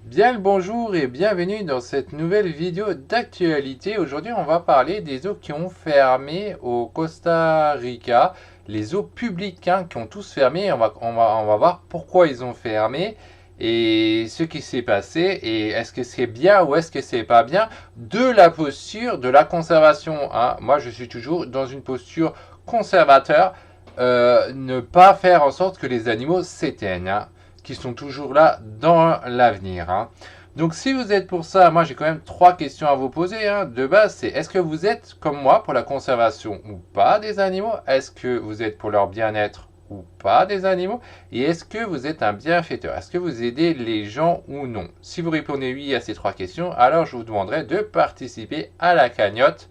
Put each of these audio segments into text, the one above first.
Bien le bonjour et bienvenue dans cette nouvelle vidéo d'actualité. Aujourd'hui, on va parler des zoos qui ont fermé au Costa Rica, les zoos publics qui ont tous fermé. On va voir pourquoi ils ont fermé et ce qui s'est passé et est-ce que c'est bien ou est-ce que c'est pas bien de la posture de la conservation. Moi, je suis toujours dans une posture conservateur, ne pas faire en sorte que les animaux s'éteignent, qui sont toujours là dans l'avenir. Donc si vous êtes pour ça, moi j'ai quand même trois questions à vous poser. De base, c'est est-ce que vous êtes comme moi pour la conservation ou pas des animaux? Est-ce que vous êtes pour leur bien-être ou pas des animaux? Et est-ce que vous êtes un bienfaiteur? Est-ce que vous aidez les gens ou non? Si vous répondez oui à ces trois questions, alors je vous demanderai de participer à la cagnotte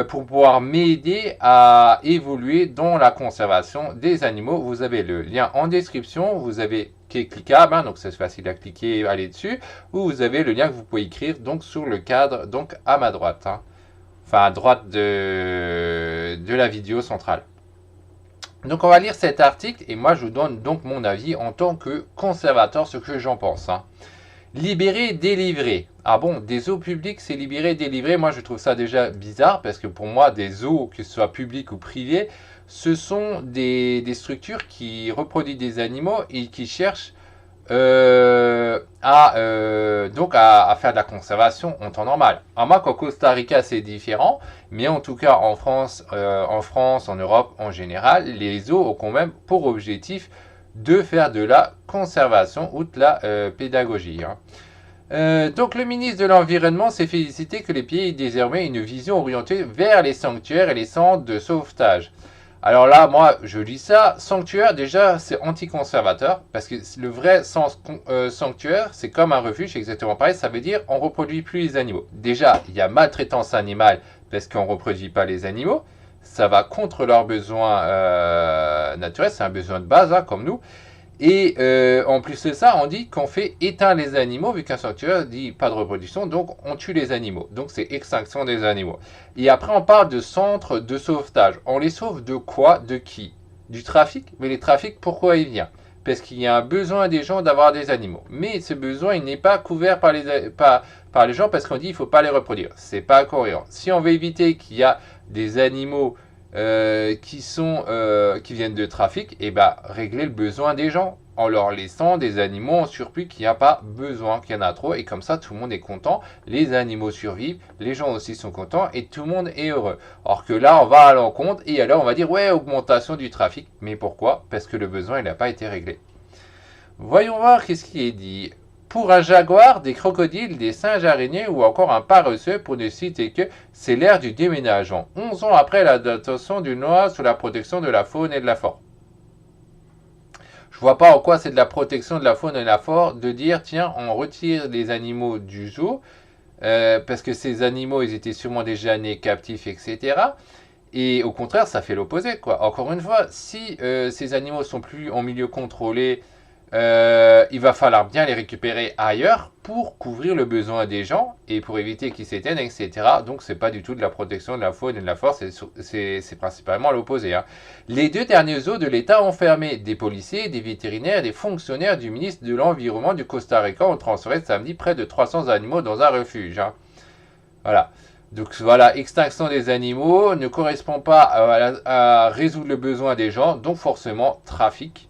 pour pouvoir m'aider à évoluer dans la conservation des animaux. Vous avez le lien en description, vous avez qui est cliquable, donc c'est facile à cliquer et aller dessus, ou vous avez le lien que vous pouvez écrire donc sur le cadre donc à ma droite, enfin à droite de la vidéo centrale. Donc on va lire cet article et moi je vous donne donc mon avis en tant que conservateur, ce que j'en pense. Libérer, délivrer. Ah bon, des eaux publiques, c'est libérer, délivrer. Moi, je trouve ça déjà bizarre parce que pour moi, des eaux, que ce soit publiques ou privées, ce sont des structures qui reproduisent des animaux et qui cherchent à faire de la conservation en temps normal. À moi, qu'au Costa Rica, c'est différent, mais en tout cas, en Europe en général, les eaux ont quand même pour objectif de faire de la conservation ou de la pédagogie. Donc le ministre de l'Environnement s'est félicité que les pays aient désormais une vision orientée vers les sanctuaires et les centres de sauvetage. Alors là, moi, je lis ça. Sanctuaire, déjà, c'est anticonservateur, parce que le vrai sens sanctuaire, c'est comme un refuge, c'est exactement pareil. Ça veut dire on ne reproduit plus les animaux. Déjà, il y a maltraitance animale, parce qu'on ne reproduit pas les animaux. Ça va contre leurs besoins naturels, c'est un besoin de base, comme nous. Et en plus de ça, on dit qu'on fait éteindre les animaux, vu qu'un sanctuaire dit pas de reproduction, donc on tue les animaux. Donc c'est extinction des animaux. Et après, on parle de centres de sauvetage. On les sauve de quoi? De qui? Du trafic? Mais les trafics, pourquoi il vient? Parce qu'il y a un besoin des gens d'avoir des animaux. Mais ce besoin, il n'est pas couvert par les gens parce qu'on dit qu'il ne faut pas les reproduire. C'est pas cohérent. Si on veut éviter qu'il y a des animaux qui viennent de trafic, et régler le besoin des gens en leur laissant des animaux en surplus qu'il n'y a pas besoin, qu'il y en a trop, et comme ça tout le monde est content, les animaux survivent, les gens aussi sont contents et tout le monde est heureux. Or que là on va à l'encontre et alors on va dire ouais, augmentation du trafic, mais pourquoi? Parce que le besoin il n'a pas été réglé. Voyons voir qu'est-ce qui est dit. Pour un jaguar, des crocodiles, des singes araignées ou encore un paresseux, pour ne citer que, c'est l'ère du déménagement. 11 ans après l'adoption d'une loi sur la protection de la faune et de la flore. Je vois pas en quoi c'est de la protection de la faune et de la flore de dire tiens, on retire les animaux du zoo parce que ces animaux ils étaient sûrement déjà nés captifs, etc. Et au contraire, ça fait l'opposé, quoi. Encore une fois, si ces animaux sont plus en milieu contrôlé, il va falloir bien les récupérer ailleurs pour couvrir le besoin des gens et pour éviter qu'ils s'éteignent, etc. Donc c'est pas du tout de la protection de la faune et de la flore, c'est principalement l'opposé. Les deux derniers zoos de l'État ont fermé. Des policiers, des vétérinaires et des fonctionnaires du ministre de l'Environnement du Costa Rica ont transféré samedi près de 300 animaux dans un refuge. Voilà. Donc voilà, extinction des animaux ne correspond pas à résoudre le besoin des gens, donc forcément trafic.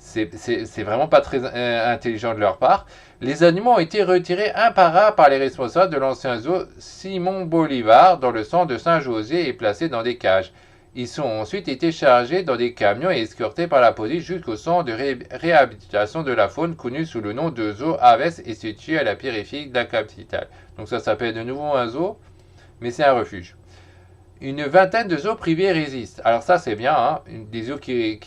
C'est vraiment pas très intelligent de leur part. Les animaux ont été retirés un par les responsables de l'ancien zoo Simon Bolivar dans le centre de Saint-José et placés dans des cages. Ils ont ensuite été chargés dans des camions et escortés par la police jusqu'au centre de réhabilitation de la faune connu sous le nom de Zoo Aves et situé à la périphérie de la capitale. Donc ça s'appelle de nouveau un zoo, mais c'est un refuge. Une vingtaine de zoos privés résistent. Alors ça c'est bien, des zoos qui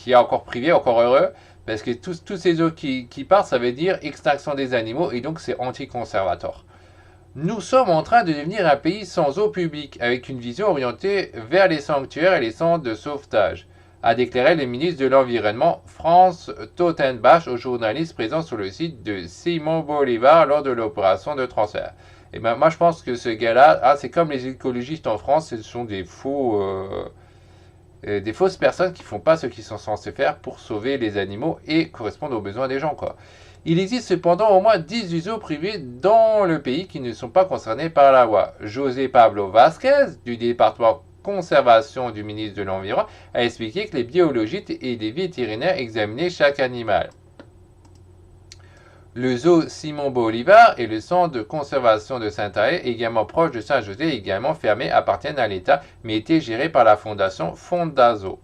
est encore privés, encore heureux, parce que tous ces zoos qui partent, ça veut dire extinction des animaux, et donc c'est anti-conservateur. Nous sommes en train de devenir un pays sans eau publique, avec une vision orientée vers les sanctuaires et les centres de sauvetage, a déclaré le ministre de l'Environnement Franz Tottenbach aux journalistes présents sur le site de Simon Bolivar lors de l'opération de transfert. Et moi je pense que ce gars-là, c'est comme les écologistes en France, ce sont des faux des fausses personnes qui font pas ce qu'ils sont censés faire pour sauver les animaux et correspondre aux besoins des gens, quoi. Il existe cependant au moins 10 zoos privés dans le pays qui ne sont pas concernés par la loi. José Pablo Vázquez, du département conservation du ministre de l'Environnement, a expliqué que les biologistes et des vétérinaires examinaient chaque animal. Le zoo Simon Bolivar et le centre de conservation de Saint-Aé, également proche de Saint-José, également fermés, appartiennent à l'État, mais étaient gérés par la fondation Fondazo.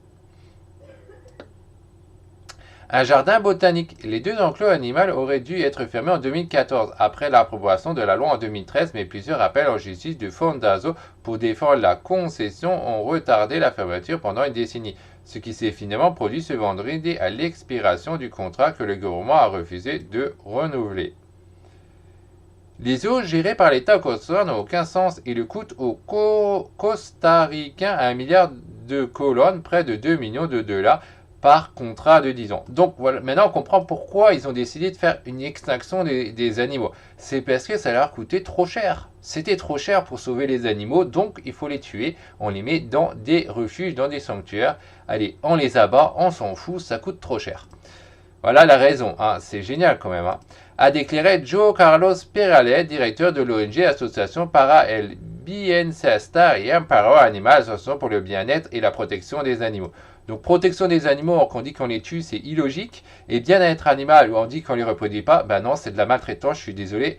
Un jardin botanique. Les deux enclos animaux auraient dû être fermés en 2014, après l'approbation de la loi en 2013, mais plusieurs appels en justice de Fondazo pour défendre la concession ont retardé la fermeture pendant une décennie, ce qui s'est finalement produit ce vendredi à l'expiration du contrat que le gouvernement a refusé de renouveler. Les zoos gérés par l'État au Costa n'ont aucun sens et le coûtent aux Costaricains 1 milliard de colonnes, près de 2 millions de dollars par contrat de 10 ans. Donc voilà, maintenant on comprend pourquoi ils ont décidé de faire une extinction des animaux. C'est parce que ça leur coûtait trop cher. C'était trop cher pour sauver les animaux, donc il faut les tuer. On les met dans des refuges, dans des sanctuaires. Allez, on les abat, on s'en fout, ça coûte trop cher. Voilà la raison, hein. C'est génial quand même, hein. A déclaré Joe Carlos Perales, directeur de l'ONG Association para el Bienestar y Amparo Animal, Association pour le bien-être et la protection des animaux. Donc protection des animaux, quand on dit qu'on les tue, c'est illogique. Et bien-être animal, où on dit qu'on les reproduit pas, ben non, c'est de la maltraitance, je suis désolé.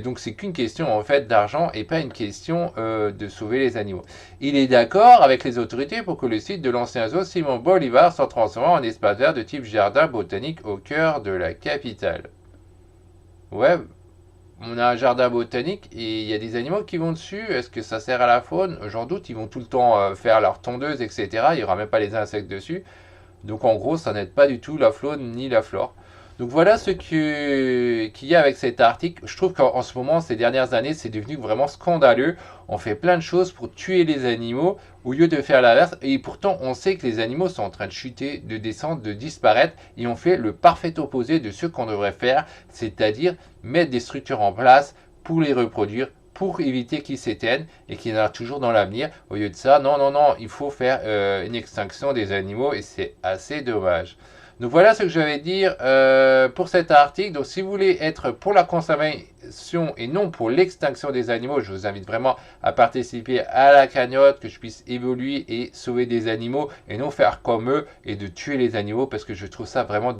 Donc c'est qu'une question en fait d'argent et pas une question de sauver les animaux. Il est d'accord avec les autorités pour que le site de l'ancien zoo Simon Bolivar soit transformé en espace vert de type jardin botanique au cœur de la capitale. Ouais, on a un jardin botanique et il y a des animaux qui vont dessus. Est-ce que ça sert à la faune? J'en doute, ils vont tout le temps faire leur tondeuse, etc. Il n'y aura même pas les insectes dessus. Donc en gros, ça n'aide pas du tout la faune ni la flore. Donc voilà ce qu'il y a avec cet article. Je trouve qu'en ce moment, ces dernières années, c'est devenu vraiment scandaleux. On fait plein de choses pour tuer les animaux au lieu de faire l'inverse. Et pourtant, on sait que les animaux sont en train de chuter, de descendre, de disparaître. Et on fait le parfait opposé de ce qu'on devrait faire, c'est-à-dire mettre des structures en place pour les reproduire, pour éviter qu'ils s'éteignent et qu'il y en a toujours dans l'avenir. Au lieu de ça, non, non, non, il faut faire une extinction des animaux et c'est assez dommage. Donc voilà ce que je vais dire pour cet article. Donc si vous voulez être pour la conservation et non pour l'extinction des animaux, je vous invite vraiment à participer à la cagnotte, que je puisse évoluer et sauver des animaux et non faire comme eux et de tuer les animaux parce que je trouve ça vraiment